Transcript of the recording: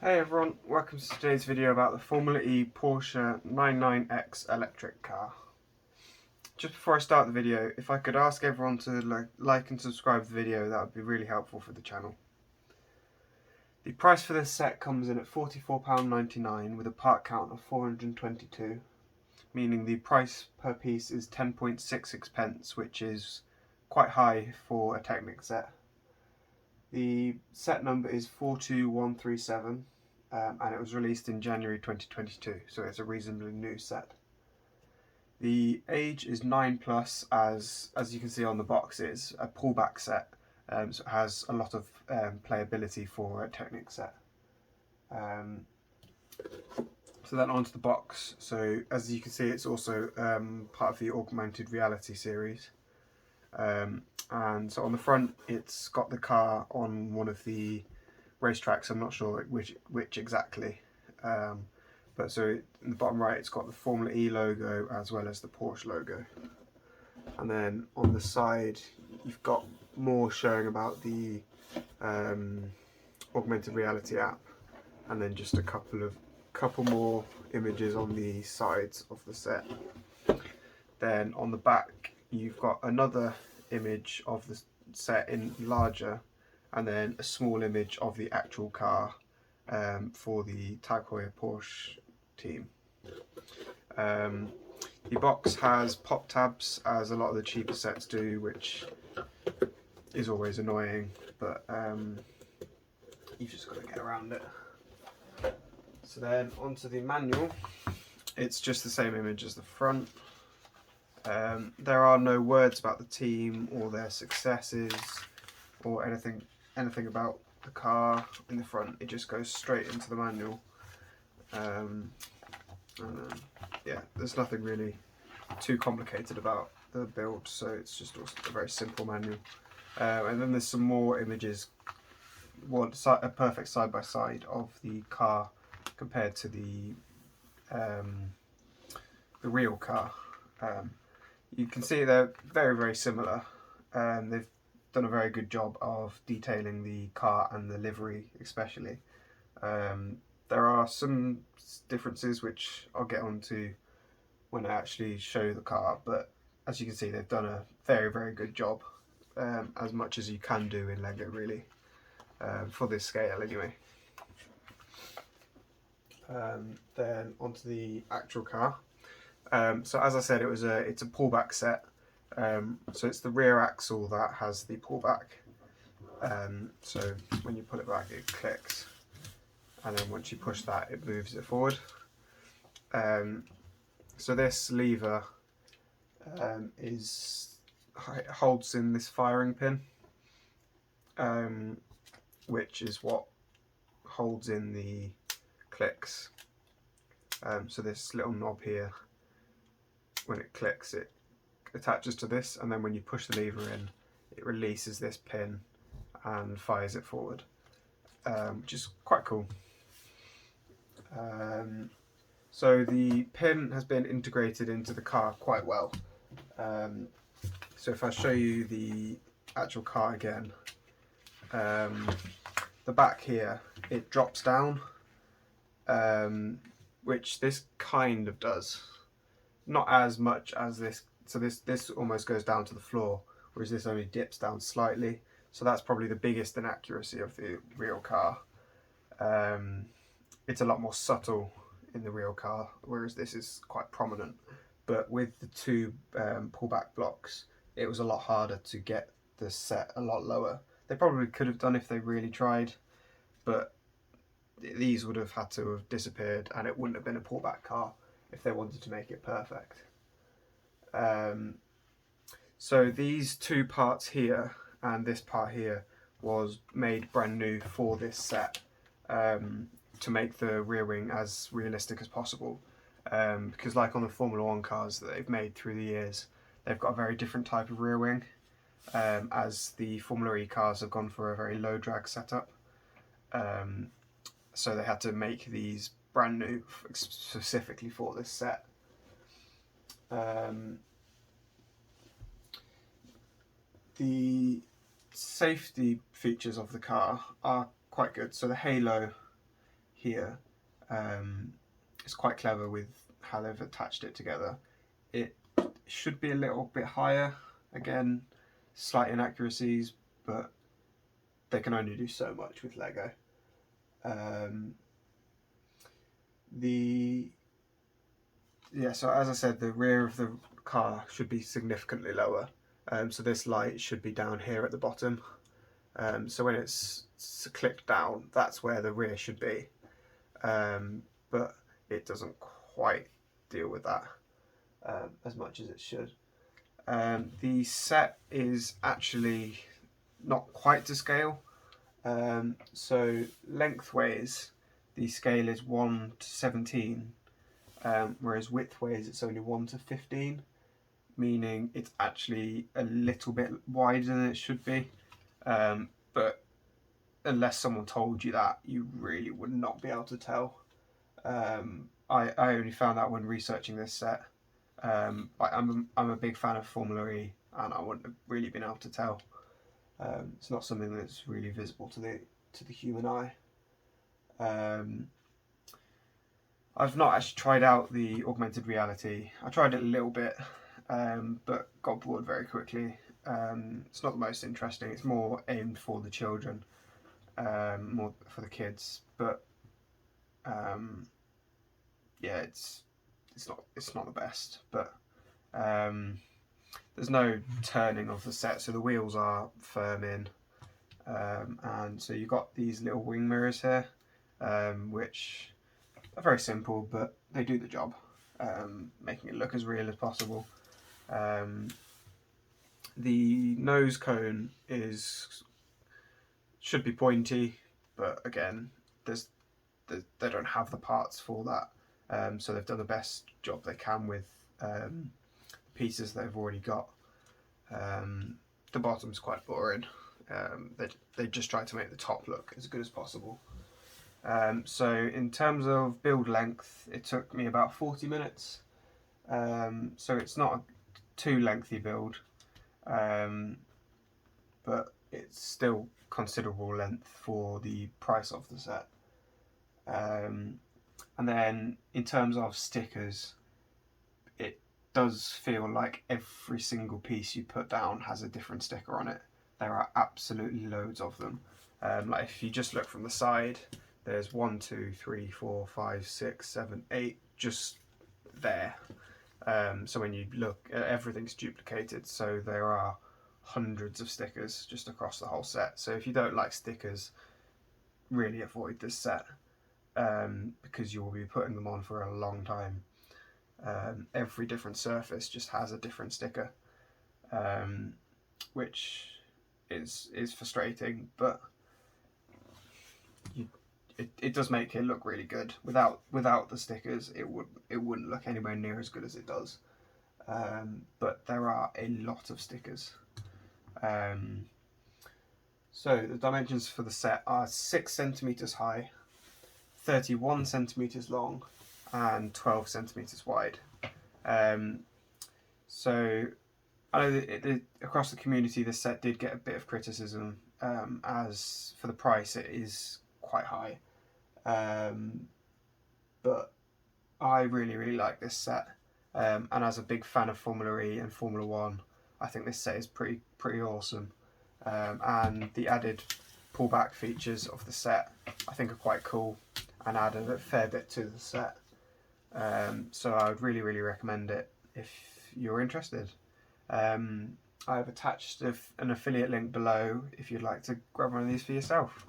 Hey everyone, welcome to today's video about the Formula E Porsche 99X electric car. Just before I start the video, if I could ask everyone to like and subscribe to the video, that would be really helpful for the channel. The price for this set comes in at £44.99 with a part count of 422, meaning the price per piece is 10.66 pence, which is quite high for a Technic set. The set number is 42137 and it was released in January 2022, so it's a reasonably new set. The age is 9+, as you can see on the box. It's a pullback set, so it has a lot of playability for a Technic set. So then onto the box. So as you can see, it's also part of the augmented reality series. And so on the front, it's got the car on one of the racetracks. I'm not sure which exactly, but so in the bottom right, it's got the Formula E logo as well as the Porsche logo. And then on the side, you've got more showing about the augmented reality app, and then just a couple more images on the sides of the set. Then on the back, you've got another image of the set in larger, and then a small image of the actual car for the Tag Heuer Porsche team. The box has pop tabs, as a lot of the cheaper sets do, which is always annoying, but you've just got to get around it. So then onto the manual, it's just the same image as the front. There are no words about the team or their successes or anything about the car in the front. It just goes straight into the manual. Yeah, there's nothing really too complicated about the build, so it's just a very simple manual. And then there's some more images, a perfect side by side of the car compared to the real car. You can see they're very similar. They've done a very good job of detailing the car and the livery especially. There are some differences which I'll get onto when I actually show the car, but as you can see, they've done a very good job, as much as you can do in LEGO really, for this scale anyway. Then onto the actual car. So as I said, it's a pullback set. So it's the rear axle that has the pullback. So when you pull it back, it clicks, and then once you push that, it moves it forward. So this lever holds in this firing pin, which is what holds in the clicks. So this little knob here, when it clicks, it attaches to this, and then when you push the lever in, it releases this pin and fires it forward, which is quite cool. So the pin has been integrated into the car quite well. So if I show you the actual car again, the back here, it drops down, which this kind of does. Not as much as this, so this almost goes down to the floor, whereas this only dips down slightly. So that's probably the biggest inaccuracy of the real car. It's a lot more subtle in the real car, whereas this is quite prominent. But with the two pullback blocks, it was a lot harder to get the set a lot lower. They probably could have done if they really tried, but these would have had to have disappeared, and it wouldn't have been a pullback car if they wanted to make it perfect. So these two parts here and this part here was made brand new for this set, to make the rear wing as realistic as possible, because like on the Formula 1 cars that they've made through the years, they've got a very different type of rear wing, as the Formula E cars have gone for a very low drag setup. So they had to make these brand new specifically for this set. The safety features of the car are quite good. So the halo here is quite clever with how they've attached it together. It should be a little bit higher, again, slight inaccuracies, but they can only do so much with Lego. So as I said, the rear of the car should be significantly lower. So this light should be down here at the bottom. So when it's clicked down, that's where the rear should be. But it doesn't quite deal with that as much as it should. The set is actually not quite to scale. So lengthways, the scale is 1 to 17, whereas widthways it's only 1 to 15, meaning it's actually a little bit wider than it should be. But unless someone told you that, you really would not be able to tell. I only found out when researching this set. I'm a big fan of Formula E, and I wouldn't have really been able to tell. It's not something that's really visible to the human eye. I've not actually tried out the augmented reality. I tried it a little bit, but got bored very quickly. It's not the most interesting. It's more aimed for the children, more for the kids. But yeah, it's not the best. But there's no turning of the set, so the wheels are firm in, and so you've got these little wing mirrors here, which are very simple, but they do the job, making it look as real as possible. The nose cone should be pointy, but again, they don't have the parts for that, so they've done the best job they can with pieces they've already got. The bottom's quite boring. They just try to make the top look as good as possible. So in terms of build length, it took me about 40 minutes. So it's not a too lengthy build, but it's still considerable length for the price of the set. And then in terms of stickers, it does feel like every single piece you put down has a different sticker on it. There are absolutely loads of them. Like if you just look from the side, there's 1, 2, 3, 4, 5, 6, 7, 8 just there. So when you look, everything's duplicated, so there are hundreds of stickers just across the whole set. So if you don't like stickers, really avoid this set, because you will be putting them on for a long time. Every different surface just has a different sticker, which is frustrating, but it does make it look really good. Without the stickers, it wouldn't look anywhere near as good as it does. But there are a lot of stickers. So the dimensions for the set are 6 centimeters high, 31 centimeters long, and 12 centimeters wide. So I know that across the community, this set did get a bit of criticism, as for the price it is quite high. But I really like this set, and as a big fan of Formula E and Formula 1, I think this set is pretty awesome. And the added pullback features of the set I think are quite cool and added a fair bit to the set. So I would really recommend it if you're interested. I've attached an affiliate link below if you'd like to grab one of these for yourself.